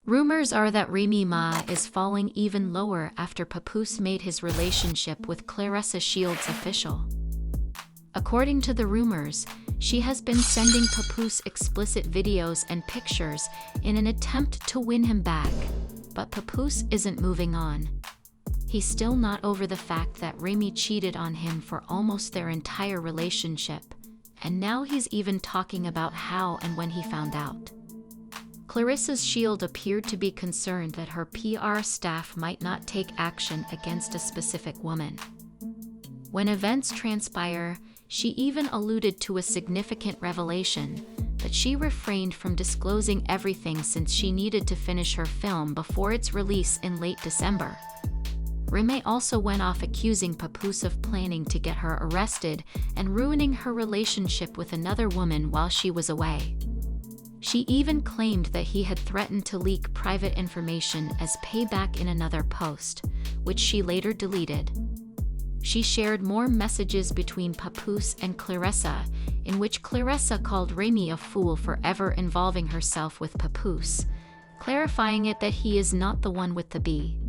Rumors are that Remy Ma is falling even lower after Papoose made his relationship with Claressa Shields official. According to the rumors, she has been sending Papoose explicit videos and pictures in an attempt to win him back, but Papoose isn't moving on. He's still not over the fact that Remy cheated on him for almost their entire relationship, and now he's even talking about how and when he found out. Claressa Shields appeared to be concerned that her PR staff might not take action against a specific woman. When events transpire, she even alluded to a significant revelation, but she refrained from disclosing everything since she needed to finish her film before its release in late December. Remy also went off accusing Papoose of planning to get her arrested and ruining her relationship with another woman while she was away. She even claimed that he had threatened to leak private information as payback in another post, which she later deleted. She shared more messages between Papoose and Claressa, in which Claressa called Remy a fool for ever involving herself with Papoose, clarifying it that he is not the one with the B.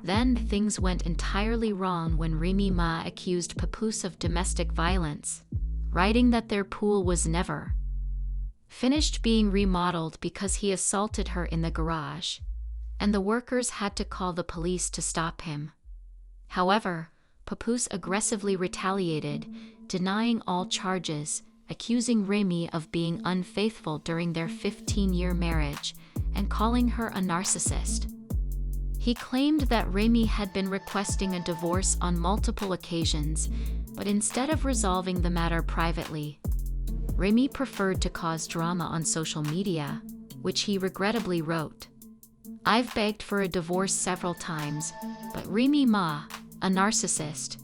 Then things went entirely wrong when Remy Ma accused Papoose of domestic violence, writing that their pool was never finished being remodeled because he assaulted her in the garage, and the workers had to call the police to stop him. However, Papoose aggressively retaliated, denying all charges, accusing Remy of being unfaithful during their 15-year marriage, and calling her a narcissist. He claimed that Remy had been requesting a divorce on multiple occasions, but instead of resolving the matter privately, Remy preferred to cause drama on social media, which he regrettably wrote. "I've begged for a divorce several times, but Remy Ma, a narcissist,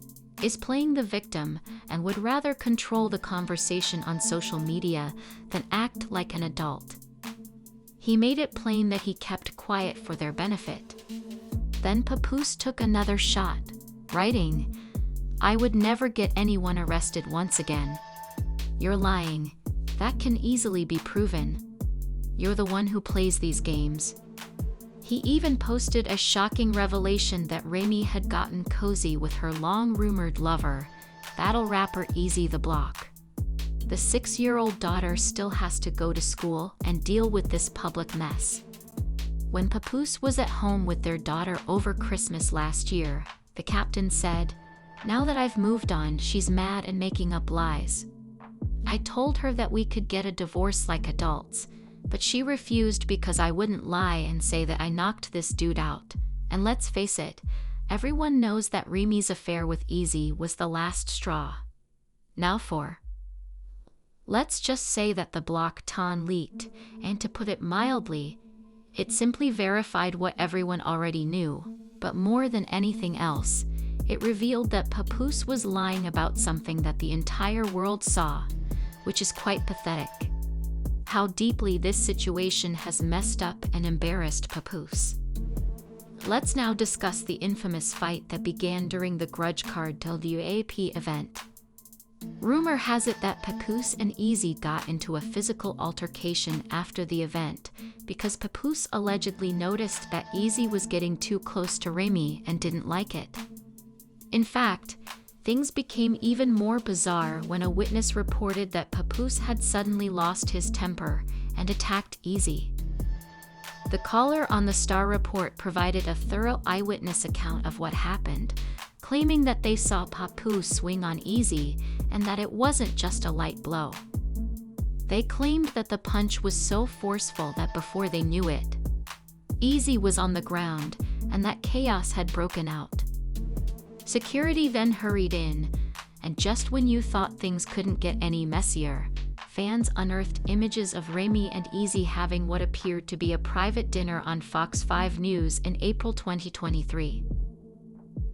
is playing the victim and would rather control the conversation on social media than act like an adult." He made it plain that he kept quiet for their benefit. Then Papoose took another shot, writing, "I would never get anyone arrested once again. You're lying. That can easily be proven. You're the one who plays these games." He even posted a shocking revelation that Remy had gotten cozy with her long-rumored lover, battle rapper Eazy the Block. The 6-year-old daughter still has to go to school and deal with this public mess. When Papoose was at home with their daughter over Christmas last year, the captain said, "Now that I've moved on, she's mad and making up lies. I told her that we could get a divorce like adults, but she refused because I wouldn't lie and say that I knocked this dude out. And let's face it, everyone knows that Remy's affair with Eazy was the last straw. Now let's just say that the block ton leaked, and to put it mildly, it simply verified what everyone already knew, but more than anything else, it revealed that Papoose was lying about something that the entire world saw, which is quite pathetic. How deeply this situation has messed up and embarrassed Papoose." Let's now discuss the infamous fight that began during the Grudge Card WAP event. Rumor has it that Papoose and Eazy got into a physical altercation after the event because Papoose allegedly noticed that Eazy was getting too close to Remy and didn't like it. In fact, things became even more bizarre when a witness reported that Papoose had suddenly lost his temper and attacked Eazy. The caller on the Star Report provided a thorough eyewitness account of what happened, claiming that they saw Papoose swing on Eazy and that it wasn't just a light blow. They claimed that the punch was so forceful that before they knew it, Eazy was on the ground and that chaos had broken out. Security then hurried in, and just when you thought things couldn't get any messier, fans unearthed images of Remy and Eazy having what appeared to be a private dinner on Fox 5 News in April 2023.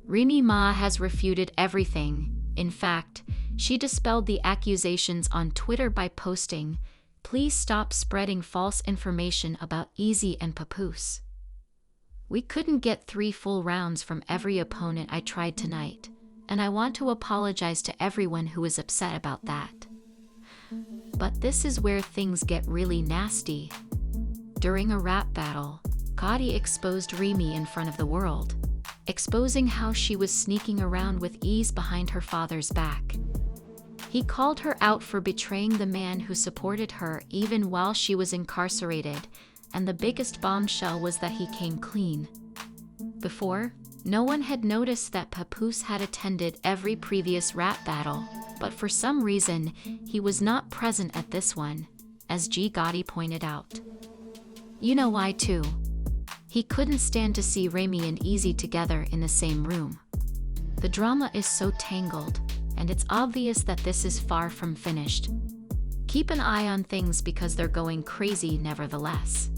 Remy Ma has refuted everything. In fact, she dispelled the accusations on Twitter by posting, "Please stop spreading false information about Eazy and Papoose. We couldn't get 3 full rounds from every opponent I tried tonight, and I want to apologize to everyone who is upset about that." But this is where things get really nasty. During a rap battle, Gotti exposed Remy in front of the world, exposing how she was sneaking around with ease behind her father's back. He called her out for betraying the man who supported her even while she was incarcerated, and the biggest bombshell was that he came clean. Before, no one had noticed that Papoose had attended every previous rap battle, but for some reason, he was not present at this one, as G. Gotti pointed out. You know why too. He couldn't stand to see Remy and Easy together in the same room. The drama is so tangled, and it's obvious that this is far from finished. Keep an eye on things because they're going crazy nevertheless.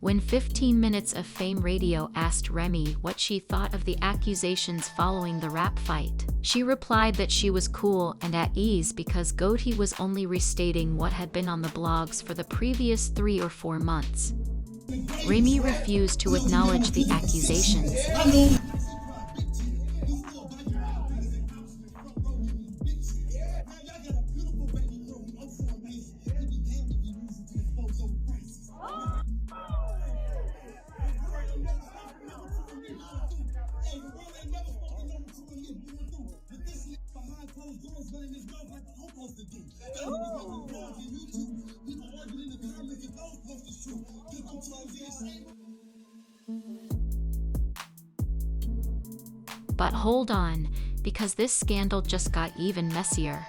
When 15 Minutes of Fame Radio asked Remy what she thought of the accusations following the rap fight, she replied that she was cool and at ease because Gotti was only restating what had been on the blogs for the previous 3 or 4 months. Remy refused to acknowledge the accusations. But hold on, because this scandal just got even messier.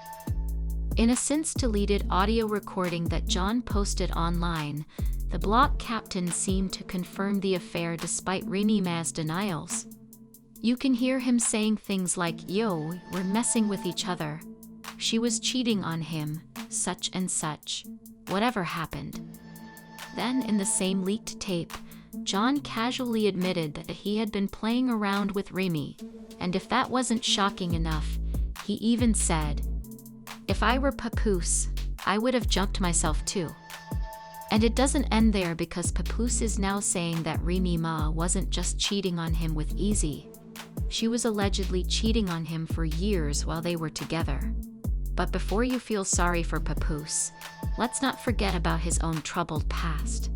In a since-deleted audio recording that John posted online, the block captain seemed to confirm the affair despite Remy Ma's denials. You can hear him saying things like, "Yo, we're messing with each other. She was cheating on him, such and such. Whatever happened." Then in the same leaked tape, John casually admitted that he had been playing around with Remy, and if that wasn't shocking enough, he even said, "If I were Papoose, I would have jumped myself too." And it doesn't end there because Papoose is now saying that Remy Ma wasn't just cheating on him with Easy. She was allegedly cheating on him for years while they were together. But before you feel sorry for Papoose, let's not forget about his own troubled past.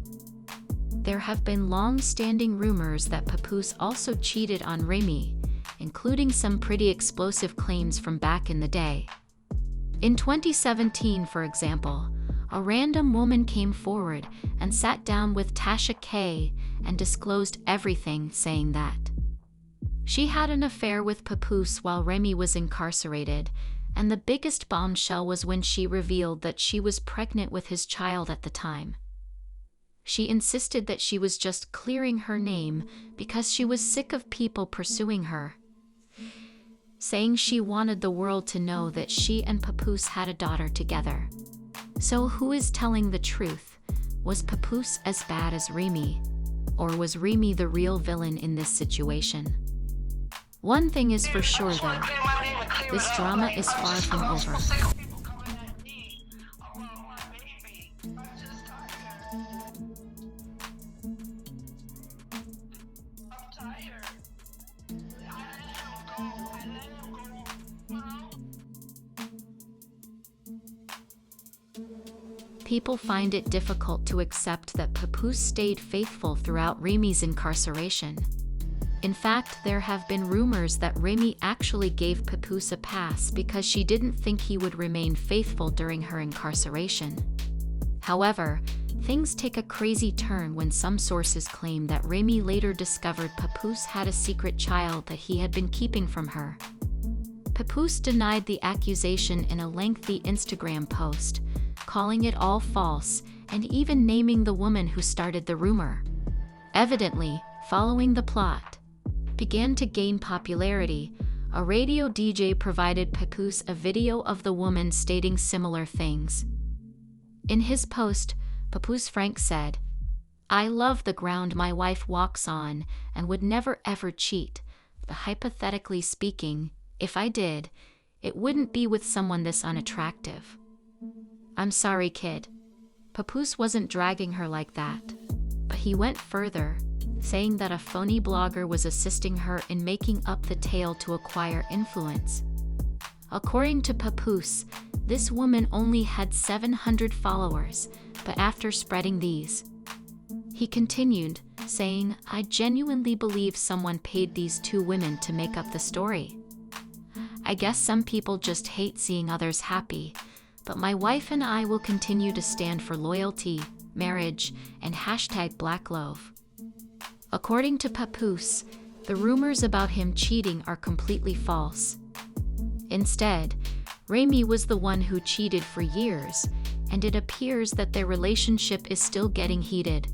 There have been long-standing rumors that Papoose also cheated on Remy, including some pretty explosive claims from back in the day. In 2017, for example, a random woman came forward and sat down with Tasha K and disclosed everything, saying that she had an affair with Papoose while Remy was incarcerated, and the biggest bombshell was when she revealed that she was pregnant with his child at the time. She insisted that she was just clearing her name because she was sick of people pursuing her, saying she wanted the world to know that she and Papoose had a daughter together. So who is telling the truth? Was Papoose as bad as Remy? Or was Remy the real villain in this situation? One thing is for sure though, this drama is far from over. People find it difficult to accept that Papoose stayed faithful throughout Remy's incarceration. In fact, there have been rumors that Remy actually gave Papoose a pass because she didn't think he would remain faithful during her incarceration. However, things take a crazy turn when some sources claim that Remy later discovered Papoose had a secret child that he had been keeping from her. Papoose denied the accusation in a lengthy Instagram post, calling it all false and even naming the woman who started the rumor. Evidently, following the plot began to gain popularity, a radio DJ provided Papoose a video of the woman stating similar things. In his post, Papoose Frank said, "I love the ground my wife walks on and would never ever cheat, but hypothetically speaking, if I did, it wouldn't be with someone this unattractive. I'm sorry, kid." Papoose wasn't dragging her like that, but he went further, saying that a phony blogger was assisting her in making up the tale to acquire influence. According to Papoose, this woman only had 700 followers, but after spreading these, he continued, saying, "I genuinely believe someone paid these two women to make up the story. I guess some people just hate seeing others happy, but my wife and I will continue to stand for loyalty, marriage, and #Black Love." According to Papoose, the rumors about him cheating are completely false. Instead, Remy was the one who cheated for years, and it appears that their relationship is still getting heated.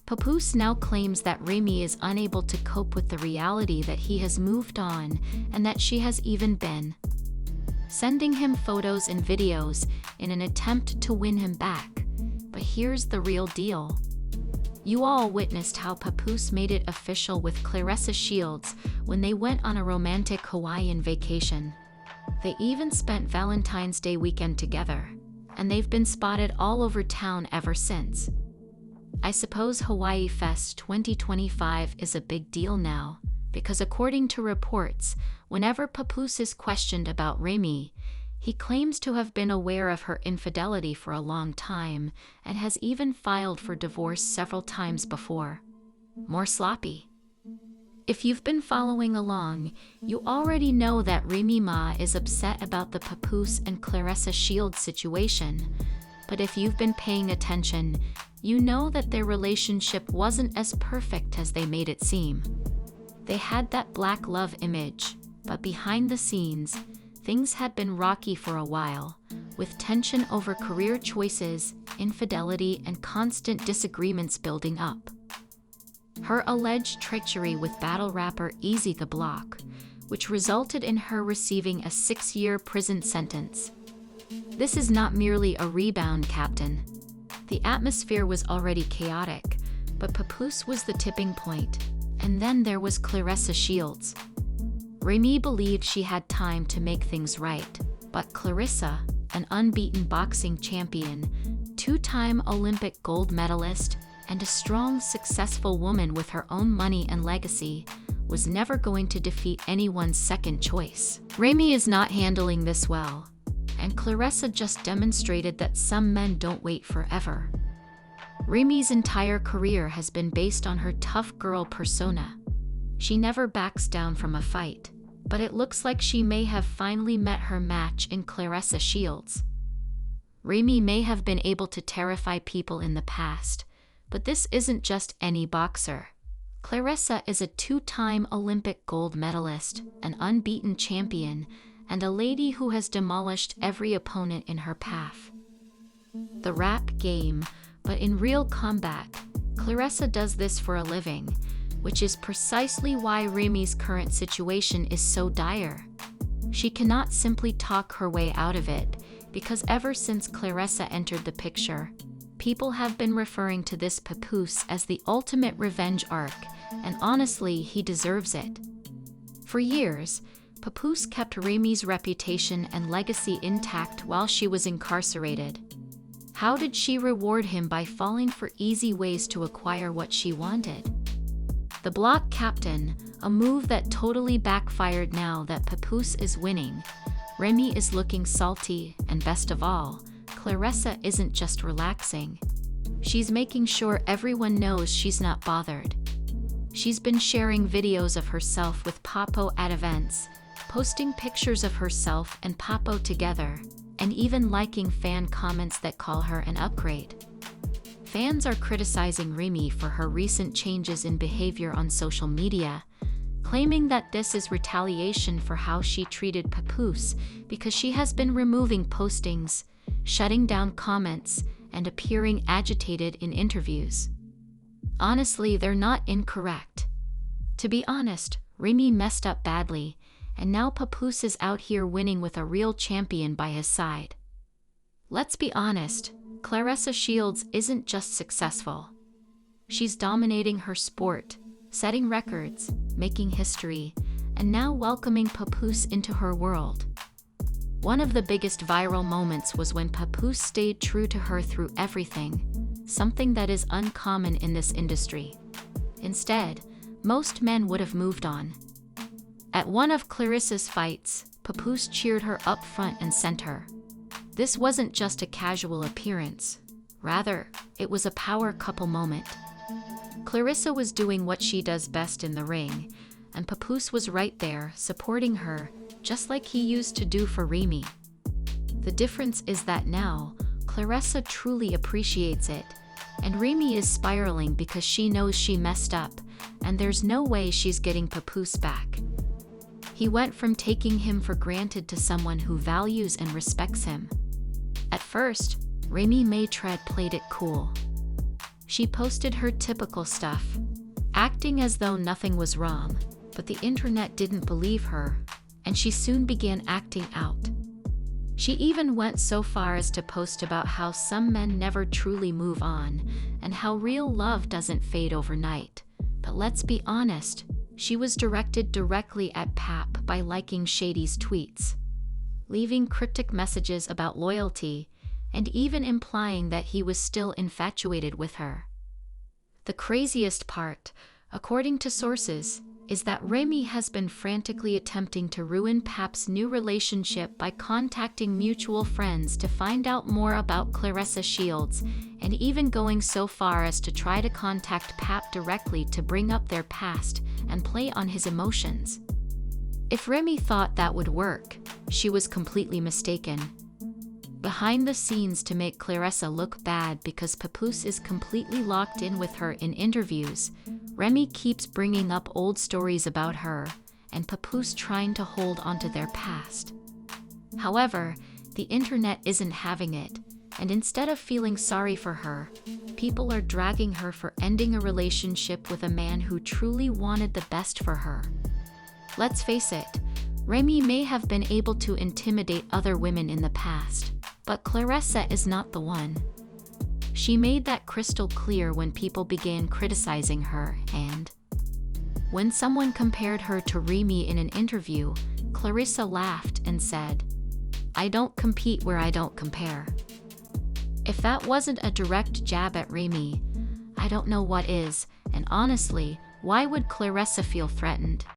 Papoose now claims that Remy is unable to cope with the reality that he has moved on and that she has even been sending him photos and videos in an attempt to win him back. But here's the real deal. You all witnessed how Papoose made it official with Claressa Shields when they went on a romantic Hawaiian vacation. They even spent Valentine's Day weekend together, and they've been spotted all over town ever since. I suppose Hawaii Fest 2025 is a big deal now, because according to reports, whenever Papoose is questioned about Remy, he claims to have been aware of her infidelity for a long time and has even filed for divorce several times before. More sloppy. If you've been following along, you already know that Remy Ma is upset about the Papoose and Claressa Shields situation. But if you've been paying attention, you know that their relationship wasn't as perfect as they made it seem. They had that black love image, but behind the scenes, things had been rocky for a while, with tension over career choices, infidelity, and constant disagreements building up. Her alleged treachery with battle rapper Easy the Block, which resulted in her receiving a 6-year prison sentence. This is not merely a rebound, Captain. The atmosphere was already chaotic, but Papoose was the tipping point, and then there was Claressa Shields. Remy believed she had time to make things right, but Claressa, an unbeaten boxing champion, 2-time Olympic gold medalist, and a strong, successful woman with her own money and legacy, was never going to defeat anyone's second choice. Remy is not handling this well, and Claressa just demonstrated that some men don't wait forever. Remy's entire career has been based on her tough girl persona. She never backs down from a fight, but it looks like she may have finally met her match in Claressa Shields. Remy may have been able to terrify people in the past, but this isn't just any boxer. Claressa is a 2-time Olympic gold medalist, an unbeaten champion, and a lady who has demolished every opponent in her path. The rap game, but in real combat, Claressa does this for a living, which is precisely why Remy's current situation is so dire. She cannot simply talk her way out of it, because ever since Claressa entered the picture, people have been referring to this Papoose as the ultimate revenge arc, and honestly, he deserves it. For years, Papoose kept Remy's reputation and legacy intact while she was incarcerated. How did she reward him by falling for easy ways to acquire what she wanted? The block captain, a move that totally backfired. Now that Papoose is winning, Remy is looking salty, and best of all, Claressa isn't just relaxing. She's making sure everyone knows she's not bothered. She's been sharing videos of herself with Papo at events, posting pictures of herself and Papo together, and even liking fan comments that call her an upgrade. Fans are criticizing Remy for her recent changes in behavior on social media, claiming that this is retaliation for how she treated Papoose because she has been removing postings, shutting down comments, and appearing agitated in interviews. Honestly, they're not incorrect. To be honest, Remy messed up badly, and now Papoose is out here winning with a real champion by his side. Let's be honest, Claressa Shields isn't just successful. She's dominating her sport, setting records, making history, and now welcoming Papoose into her world. One of the biggest viral moments was when Papoose stayed true to her through everything, something that is uncommon in this industry. Instead, most men would have moved on. At one of Claressa's fights, Papoose cheered her up front and center. This wasn't just a casual appearance. Rather, it was a power couple moment. Clarissa was doing what she does best in the ring, and Papoose was right there, supporting her, just like he used to do for Remy. The difference is that now, Clarissa truly appreciates it, and Remy is spiraling because she knows she messed up, and there's no way she's getting Papoose back. He went from taking him for granted to someone who values and respects him. At first, Remy Ma played it cool. She posted her typical stuff, acting as though nothing was wrong, but the internet didn't believe her, and she soon began acting out. She even went so far as to post about how some men never truly move on, and how real love doesn't fade overnight. But let's be honest, she was directed directly at Pap by liking Shady's tweets, leaving cryptic messages about loyalty, and even implying that he was still infatuated with her. The craziest part, according to sources, is that Remy has been frantically attempting to ruin Pap's new relationship by contacting mutual friends to find out more about Clarissa Shields, and even going so far as to try to contact Pap directly to bring up their past and play on his emotions. If Remy thought that would work, she was completely mistaken. Behind the scenes, to make Clarissa look bad because Papoose is completely locked in with her in interviews, Remy keeps bringing up old stories about her, and Papoose trying to hold onto their past. However, the internet isn't having it, and instead of feeling sorry for her, people are dragging her for ending a relationship with a man who truly wanted the best for her. Let's face it, Remy may have been able to intimidate other women in the past, but Clarissa is not the one. She made that crystal clear when people began criticizing her, and when someone compared her to Remy in an interview, Clarissa laughed and said, "I don't compete where I don't compare." If that wasn't a direct jab at Remy, I don't know what is, and honestly, why would Clarissa feel threatened?